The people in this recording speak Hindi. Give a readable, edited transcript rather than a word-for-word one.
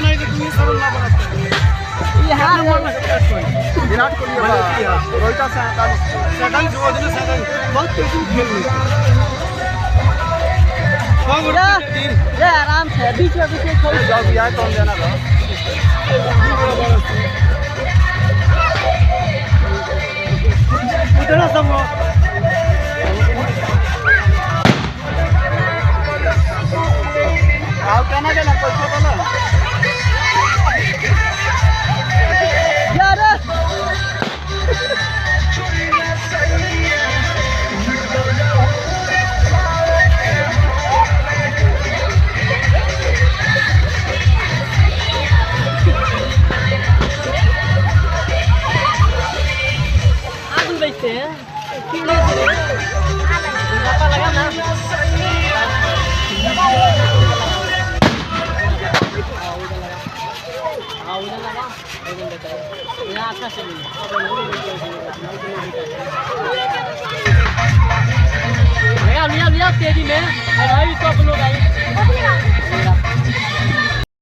नहीं तो तुम्हें सब ना बनाते यहाँ विराट कोहली रोहित शर्मा 47 बहुत तेजी खेल रही ये आराम से बीच में छोड़ जब यहाँ कौन जाना था इतना सब आप कहना देना पैसा तो ना यार आलू बेचते हैं कीड़े पापा लगा ना लिया तेजी में सब लोग आए